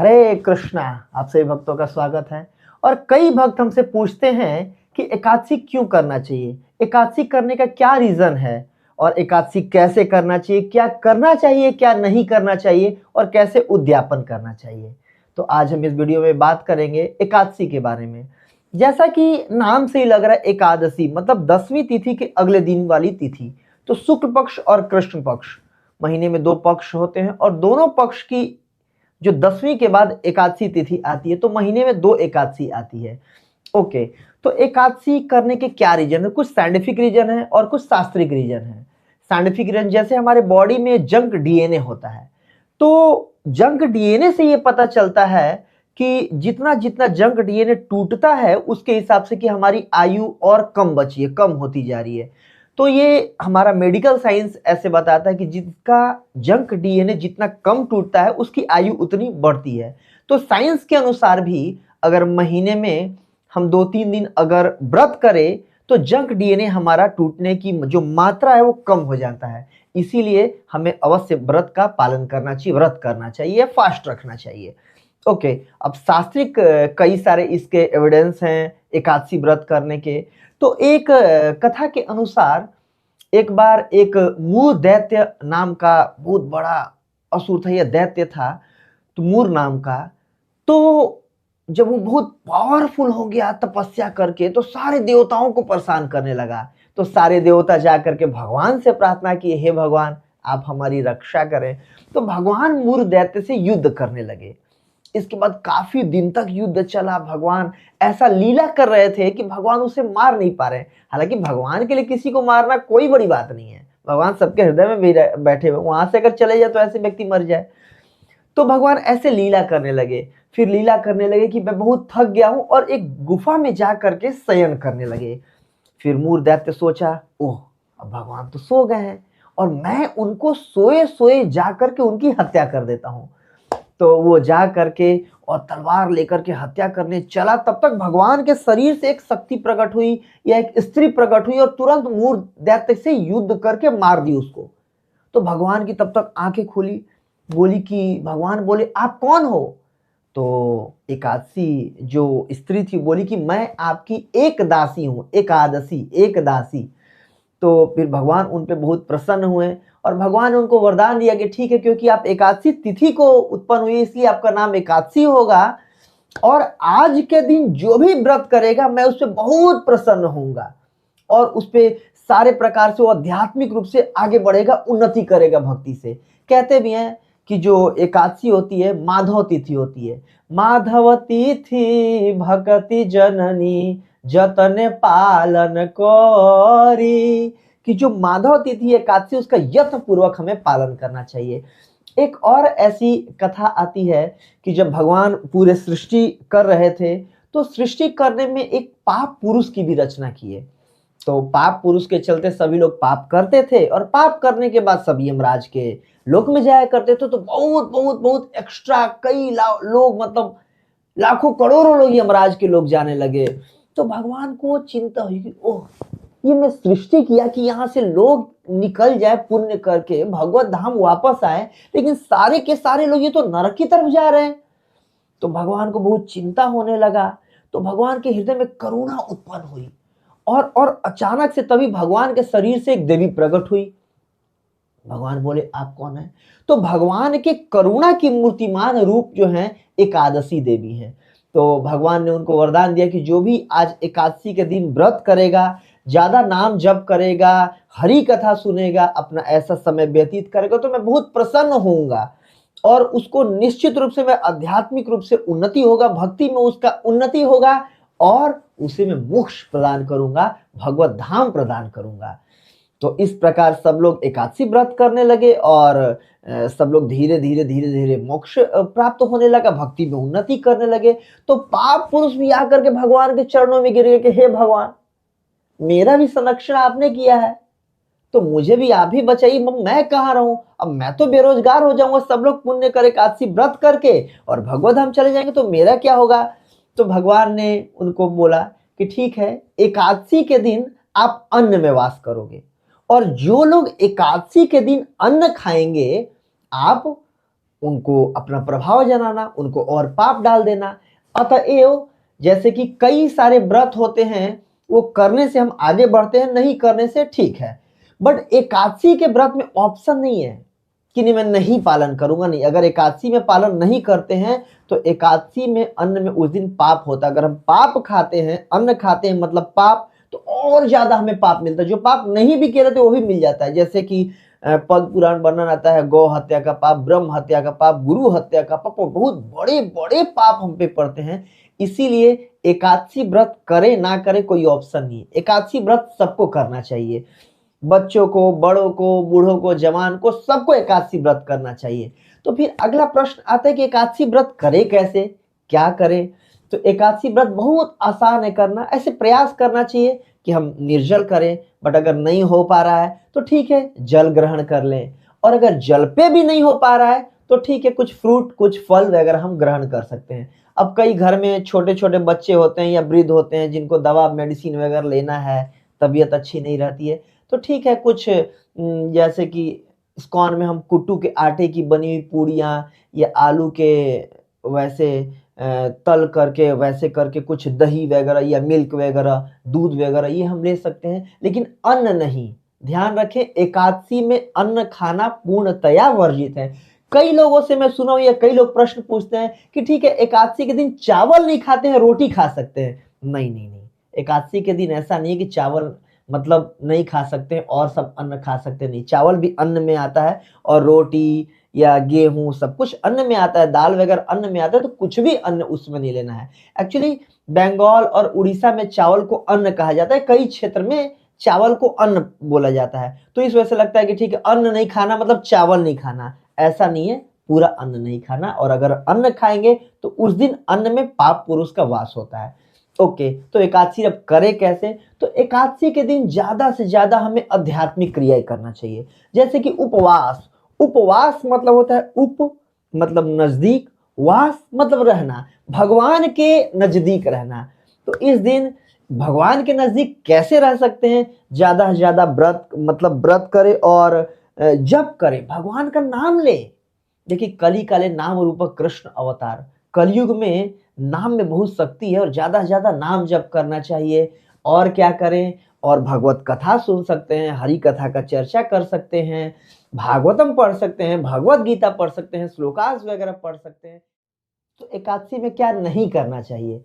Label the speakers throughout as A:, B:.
A: हरे कृष्णा। आप सभी भक्तों का स्वागत है। और कई भक्त हमसे पूछते हैं कि एकादशी क्यों करना चाहिए, एकादशी करने का क्या रीजन है, और एकादशी कैसे करना चाहिए, क्या करना चाहिए क्या नहीं करना चाहिए, और कैसे उद्यापन करना चाहिए। तो आज हम इस वीडियो में बात करेंगे एकादशी के बारे में। जैसा कि नाम से ही लग रहा है, एकादशी मतलब 10वीं तिथि के अगले दिन वाली तिथि। तो शुक्ल पक्ष और कृष्ण पक्ष, महीने में 2 पक्ष होते हैं और दोनों पक्ष की जो 10वीं के बाद एकादशी तिथि आती है, तो महीने में 2 एकादशी आती है। ओके, तो एकादशी करने के क्या रीजन है? कुछ साइंटिफिक रीजन है और कुछ शास्त्रिक रीजन है। साइंटिफिक रीजन जैसे हमारे बॉडी में जंक डीएनए होता है, तो जंक डीएनए से ये पता चलता है कि जितना जितना जंक डीएनए टूटता है उसके हिसाब से कि हमारी आयु और कम बची है, कम होती जा रही है। तो ये हमारा मेडिकल साइंस ऐसे बताता है कि जिसका जंक डीएनए जितना कम टूटता है उसकी आयु उतनी बढ़ती है। तो साइंस के अनुसार भी अगर महीने में हम 2-3 दिन अगर व्रत करें तो जंक डीएनए हमारा टूटने की जो मात्रा है वो कम हो जाता है। इसीलिए हमें अवश्य व्रत का पालन करना चाहिए, व्रत करना चाहिए, फास्ट रखना चाहिए। ओके, अब शास्त्रिक कई सारे इसके एविडेंस हैं एकादशी व्रत करने के। तो एक कथा के अनुसार एक बार एक मूर दैत्य नाम का बहुत बड़ा असुर था, यह दैत्य था, तो मूर नाम का। तो जब वो बहुत पावरफुल हो गया तपस्या करके, तो सारे देवताओं को परेशान करने लगा। तो सारे देवता जाकर के भगवान से प्रार्थना की, हे भगवान आप हमारी रक्षा करें। तो भगवान मूर दैत्य से युद्ध करने लगे। इसके बाद काफी दिन तक युद्ध चला। भगवान ऐसा लीला कर रहे थे कि भगवान उसे मार नहीं पा रहे। हालांकि भगवान के लिए किसी को मारना कोई बड़ी बात नहीं है, भगवान सबके हृदय में भी बैठे हुए, वहां से अगर चले जाए तो ऐसे व्यक्ति मर जाए। तो भगवान ऐसे लीला करने लगे, फिर लीला करने लगे कि मैं बहुत थक गया हूं, और एक गुफा में जा करके शयन करने लगे। फिर मूर दैत्य सोचा, ओह अब भगवान तो सो गए हैं और मैं उनको सोए सोए जा करके उनकी हत्या कर देता हूं। तो वो जा करके और तलवार लेकर के हत्या करने चला। तब तक भगवान के शरीर से एक शक्ति प्रकट हुई या एक स्त्री प्रकट हुई और तुरंत मूर दैत्य से युद्ध करके मार दी उसको। तो भगवान की तब तक आंखें खुली, बोली कि भगवान बोले आप कौन हो? तो एकादशी जो स्त्री थी बोली कि मैं आपकी एक दासी हूं, एकादशी एक दासी। तो फिर भगवान उन पे बहुत प्रसन्न हुए और भगवान ने उनको वरदान दिया कि ठीक है, क्योंकि आप एकादशी तिथि को उत्पन्न हुई इसलिए आपका नाम एकादशी होगा, और आज के दिन जो भी व्रत करेगा मैं उस पर बहुत प्रसन्न होऊंगा और उस पे सारे प्रकार से वो आध्यात्मिक रूप से आगे बढ़ेगा, उन्नति करेगा भक्ति से। कहते भी हैं कि जो एकादशी होती है माधव तिथि होती है। माधव तिथि भक्ति जननी जतन पालन करी, कि जो माधव तिथि एकादशी उसका यत्न पूर्वक हमें पालन करना चाहिए। एक और ऐसी कथा आती है कि जब भगवान पूरे सृष्टि कर रहे थे तो सृष्टि करने में एक पाप पुरुष की भी रचना की है। तो पाप पुरुष के चलते सभी लोग पाप करते थे और पाप करने के बाद सब यमराज के लोक में जाया करते थे। तो बहुत बहुत बहुत एक्स्ट्रा कई लोग, मतलब लाखों करोड़ों लोग यमराज के लोग जाने लगे। तो भगवान को चिंता हुई कि ओह, ये मैं सृष्टि किया कि यहाँ से लोग निकल जाए पुण्य करके भगवत धाम वापस आए, लेकिन सारे के सारे लोग ये तो नरक की तरफ जा रहे हैं। तो भगवान को बहुत चिंता होने लगा। तो भगवान के हृदय में करुणा उत्पन्न हुई और अचानक से तभी भगवान के शरीर से एक देवी प्रकट हुई। भगवान बोले आप कौन है? तो भगवान के करुणा की मूर्तिमान रूप जो है एकादशी देवी है। तो भगवान ने उनको वरदान दिया कि जो भी आज एकादशी के दिन व्रत करेगा, ज्यादा नाम जप करेगा, हरि कथा सुनेगा, अपना ऐसा समय व्यतीत करेगा, तो मैं बहुत प्रसन्न होऊंगा और उसको निश्चित रूप से मैं आध्यात्मिक रूप से उन्नति होगा, भक्ति में उसका उन्नति होगा और उसे मैं मोक्ष प्रदान करूंगा, भगवत धाम प्रदान करूंगा। तो इस प्रकार सब लोग एकादशी व्रत करने लगे और सब लोग धीरे धीरे धीरे धीरे मोक्ष प्राप्त होने लगा, भक्ति में उन्नति करने लगे। तो पाप पुरुष भी आकर के भगवान के चरणों में गिर गए कि हे भगवान, मेरा भी संरक्षण आपने किया है, तो मुझे भी आप ही बचाइए, मैं कहाँ रहूं? अब मैं तो बेरोजगार हो जाऊंगा, सब लोग पुण्य करे एकादशी व्रत करके और भगवत धाम चले जाएंगे, तो मेरा क्या होगा? तो भगवान ने उनको बोला कि ठीक है, एकादशी के दिन आप अन्न में वास करोगे और जो लोग एकादशी के दिन अन्न खाएंगे, आप उनको अपना प्रभाव जनाना, उनको और पाप डाल देना। अतएव जैसे कि कई सारे व्रत होते हैं, वो करने से हम आगे बढ़ते हैं, नहीं करने से ठीक है। बट एकादशी के व्रत में ऑप्शन नहीं है कि नहीं मैं नहीं पालन करूंगा। नहीं, अगर एकादशी में पालन नहीं करते हैं तो एकादशी में अन्न में उस दिन पाप होता है। अगर हम पाप खाते हैं, अन्न खाते हैं मतलब पाप, तो और ज्यादा हमें पाप मिलता है। जो पाप नहीं भी किए रहते वो भी मिल जाता है। जैसे कि पद्म पुराण वर्णन आता है, गौ हत्या का पाप, ब्रह्म हत्या का पाप, गुरु हत्या का पाप, बहुत बड़े बड़े पाप हम पे पड़ते हैं। इसीलिए एकादशी व्रत करे ना करे कोई ऑप्शन नहीं है। एकादशी व्रत सबको करना चाहिए, बच्चों को, बड़ों को, बूढ़ों को, जवान को, सबको एकादशी व्रत करना चाहिए। तो फिर अगला प्रश्न आता है कि एकादशी व्रत करे कैसे, क्या करें। तो एकादशी व्रत बहुत आसान है करना। ऐसे प्रयास करना चाहिए कि हम निर्जल करें, बट अगर नहीं हो पा रहा है तो ठीक है, जल ग्रहण कर लें। और अगर जल पे भी नहीं हो पा रहा है तो ठीक है, कुछ फ्रूट, कुछ फल वगैरह हम ग्रहण कर सकते हैं। अब कई घर में छोटे छोटे बच्चे होते हैं या वृद्ध होते हैं जिनको दवा मेडिसिन वगैरह लेना है, तबीयत अच्छी नहीं रहती है, तो ठीक है, कुछ जैसे कि इस्कॉन में हम कुट्टू के आटे की बनी हुई पूड़ियाँ या आलू के वैसे तल करके वैसे करके कुछ दही वगैरह या मिल्क वगैरह, दूध वगैरह, ये हम ले सकते हैं, लेकिन अन्न नहीं। ध्यान रखें, एकादशी में अन्न खाना पूर्णतया वर्जित है। कई लोगों से मैं सुना हूं या कई लोग प्रश्न पूछते हैं कि ठीक है, एकादशी के दिन चावल नहीं खाते हैं, रोटी खा सकते हैं। नहीं नहीं नहीं, एकादशी के दिन ऐसा नहीं है कि चावल मतलब नहीं खा सकते हैं और सब अन्न खा सकते नहीं। चावल भी अन्न में आता है, और रोटी या गेहूं सब कुछ अन्न में आता है, दाल वगैरह अन्न में आता है, तो कुछ भी अन्न उसमें नहीं लेना है। एक्चुअली बंगाल और उड़ीसा में चावल को अन्न कहा जाता है, कई क्षेत्र में चावल को अन्न बोला जाता है। तो इस वजह से लगता है कि ठीक है, अन्न नहीं खाना मतलब चावल नहीं खाना, ऐसा नहीं है, पूरा अन्न नहीं खाना। और अगर अन्न खाएंगे तो उस दिन अन्न में पाप पुरुष का वास होता है। ओके, तो एकादशी अब करे कैसे। तो एकादशी के दिन ज्यादा से ज्यादा हमें आध्यात्मिक क्रियाएं करना चाहिए, जैसे कि उपवास। उपवास मतलब होता है उप मतलब नजदीक, वास मतलब रहना, भगवान के नजदीक रहना। तो इस दिन भगवान के नजदीक कैसे रह सकते हैं, ज्यादा से ज्यादा व्रत मतलब व्रत करे और जप करे, भगवान का नाम ले। देखिए, कली काले नाम रूपक कृष्ण अवतार, कलयुग में नाम में बहुत शक्ति है और ज्यादा से ज्यादा नाम जप करना चाहिए। और क्या करें, और भगवत कथा सुन सकते हैं, हरि कथा का चर्चा कर सकते हैं, भागवतम पढ़ सकते हैं, भगवत गीता पढ़ सकते हैं, श्लोकास वगैरह पढ़ सकते हैं। तो एकादशी में क्या नहीं करना चाहिए,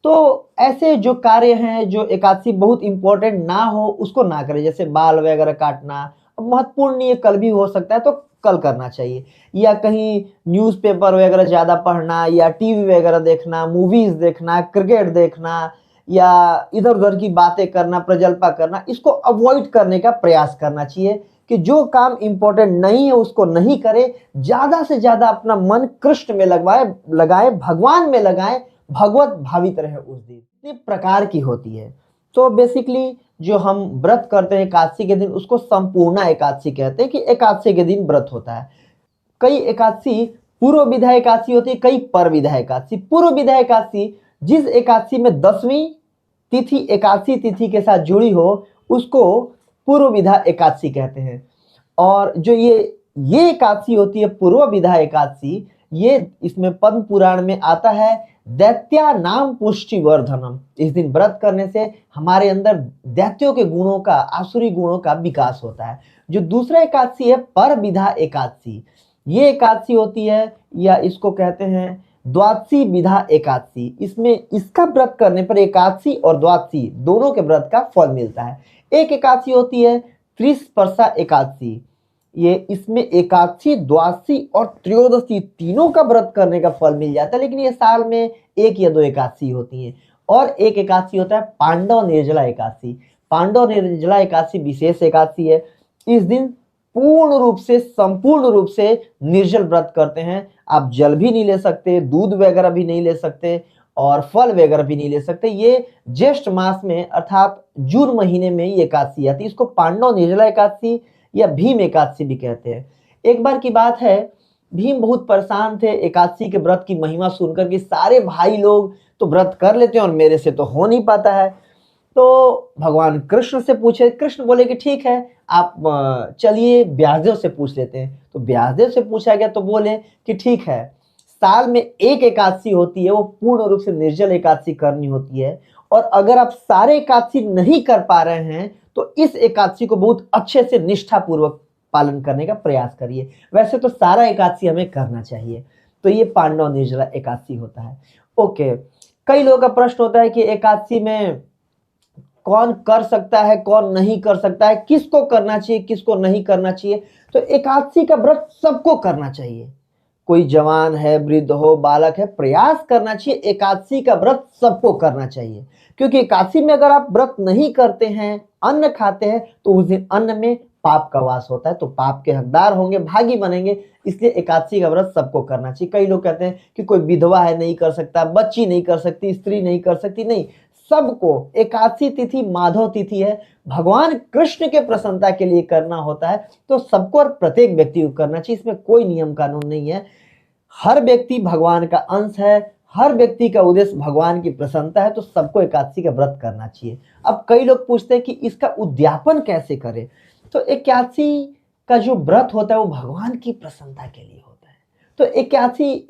A: तो ऐसे जो कार्य हैं जो एकादशी बहुत इंपॉर्टेंट ना हो उसको ना करें, जैसे बाल वगैरह काटना। अब महत्वपूर्ण नहीं है, कल भी हो सकता है तो कल करना चाहिए। या कहीं न्यूज़पेपर वगैरह ज्यादा पढ़ना, या टीवी वगैरह देखना, मूवीज देखना, क्रिकेट देखना, या इधर उधर की बातें करना, प्रजल्पा करना, इसको अवॉइड करने का प्रयास करना चाहिए कि जो काम इंपॉर्टेंट नहीं है उसको नहीं करे। ज्यादा से ज्यादा अपना मन कृष्ण में लगाए, भगवान में लगाए, भगवत भावित रहे उस दिन। कितने प्रकार की होती है, तो बेसिकली जो हम व्रत करते हैं एकादशी के दिन उसको संपूर्णा एकादशी कहते हैं, कि एकादशी के दिन व्रत होता है। कई एकादशी पूर्व विधा एकादशी होती है, कई पर विधा एकादशी। पूर्व विधा एकादशी जिस एकादशी में 10वीं तिथि एकादशी तिथि के साथ जुड़ी हो उसको पूर्व विधा एकादशी कहते हैं। और जो ये एकादशी होती है पूर्व विधा एकादशी, ये इसमें पद्म पुराण में आता है, दैत्या नाम पुष्टि वर्धनम। इस दिन व्रत करने से हमारे अंदर दैत्यों के गुणों का, आसुरी गुणों का विकास होता है। जो दूसरा एकादशी है पर विधा एकादशी, ये एकादशी होती है या इसको कहते हैं द्वादशी विधा एकादशी। इसमें इसका व्रत करने पर एकादशी और द्वादशी दोनों के व्रत का फल मिलता है। एक एकादशी होती है त्रिस्पर्शा एकादशी, ये इसमें एकादशी, द्वादशी और त्रयोदशी तीनों का व्रत करने का फल मिल जाता है, लेकिन ये साल में 1 या 2 एकादशी होती है। और एक एकादशी होता है पांडव निर्जला एकादशी। पांडव निर्जला एकादशी विशेष एकादशी है। इस दिन पूर्ण रूप से, संपूर्ण रूप से निर्जल व्रत करते हैं। आप जल भी नहीं ले सकते, दूध वगैरह भी नहीं ले सकते, और फल वगैरह भी नहीं ले सकते। ये ज्येष्ठ मास में अर्थात जून महीने में ये एकादशी आती है। इसको पांडव निर्जला एकादशी या भीम एकादशी भी कहते हैं। एक बार की बात है, भीम बहुत परेशान थे एकादशी के व्रत की महिमा सुनकर कि सारे भाई लोग तो व्रत कर लेते हैं और मेरे से तो हो नहीं पाता है। तो भगवान कृष्ण से पूछे, कृष्ण बोले कि ठीक है, आप चलिए व्यासदेव से पूछ लेते हैं। तो व्यासदेव से पूछा गया तो बोले कि ठीक है, साल में एक एकादशी होती है, वो पूर्ण रूप से निर्जल एकादशी करनी होती है, और अगर आप सारे एकादशी नहीं कर पा रहे हैं तो इस एकादशी को बहुत अच्छे से निष्ठा पूर्वक पालन करने का प्रयास करिए। वैसे तो सारा एकादशी हमें करना चाहिए। तो ये पांडव निर्जला एकादशी होता है। ओके, कई लोगों का प्रश्न होता है कि एकादशी में कौन कर सकता है, कौन नहीं कर सकता है, किसको करना चाहिए, किसको नहीं करना चाहिए। तो एकादशी का व्रत सबको करना चाहिए, कोई जवान है, वृद्ध हो, बालक है, प्रयास करना चाहिए। एकादशी का व्रत सबको करना चाहिए, क्योंकि एकादशी में अगर आप व्रत नहीं करते हैं, अन्न खाते हैं, तो उस दिन अन्न में पाप का वास होता है, तो पाप के हकदार होंगे, भागी बनेंगे। इसलिए एकादशी का व्रत सबको करना चाहिए। कई लोग कहते हैं कि कोई विधवा है नहीं कर सकता, बच्ची नहीं कर सकती, स्त्री नहीं कर सकती, नहीं, सबको। एकादशी तिथि माधव तिथि है, भगवान कृष्ण के प्रसन्नता के लिए करना होता है, तो सबको और प्रत्येक व्यक्ति को करना चाहिए। इसमें कोई नियम कानून नहीं है। हर व्यक्ति भगवान का अंश है, हर व्यक्ति का उद्देश्य भगवान की प्रसन्नता है, तो सबको एकादशी का व्रत करना चाहिए। अब कई लोग पूछते हैं कि इसका उद्यापन कैसे करें। तो एकादशी का जो व्रत होता है वो भगवान की प्रसन्नता के लिए होता है। तो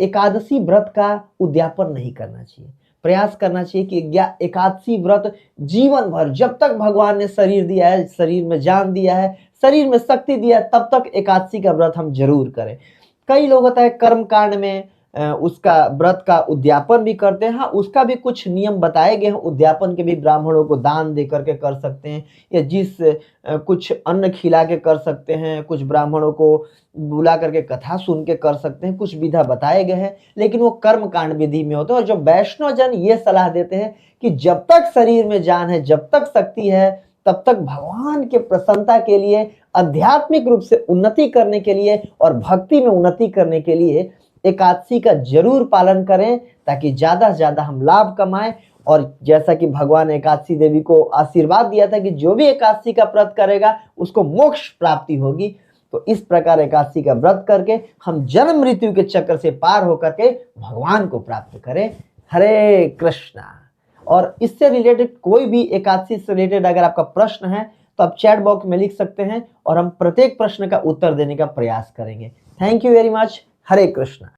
A: एकादशी व्रत का उद्यापन नहीं करना चाहिए, प्रयास करना चाहिए कि एकादशी व्रत जीवन भर, जब तक भगवान ने शरीर दिया है, शरीर में जान दिया है, शरीर में शक्ति दिया है, तब तक एकादशी का व्रत हम जरूर करें। कई लोग होता है कर्म कांड में उसका व्रत का उद्यापन भी करते हैं। हाँ, उसका भी कुछ नियम बताए गए हैं। उद्यापन के भी ब्राह्मणों को दान दे करके कर सकते हैं, या कुछ अन्न खिला के कर सकते हैं, कुछ ब्राह्मणों को बुला करके कथा सुन के कर सकते हैं, कुछ विधा बताए गए हैं, लेकिन वो कर्म कांड विधि में होते हैं। और जो वैष्णव जन ये सलाह देते हैं कि जब तक शरीर में जान है, जब तक शक्ति है, तब तक भगवान के प्रसन्नता के लिए, आध्यात्मिक रूप से उन्नति करने के लिए और भक्ति में उन्नति करने के लिए एकादशी का जरूर पालन करें, ताकि ज्यादा से ज्यादा हम लाभ कमाएं। और जैसा कि भगवान एकादशी देवी को आशीर्वाद दिया था कि जो भी एकादशी का व्रत करेगा उसको मोक्ष प्राप्ति होगी, तो इस प्रकार एकादशी का व्रत करके हम जन्म मृत्यु के चक्र से पार होकर के भगवान को प्राप्त करें। हरे कृष्णा। और इससे रिलेटेड कोई भी एकादशी से रिलेटेड अगर आपका प्रश्न है तो आप चैट बॉक्स में लिख सकते हैं, और हम प्रत्येक प्रश्न का उत्तर देने का प्रयास करेंगे। Thank you very much. Hare Krishna.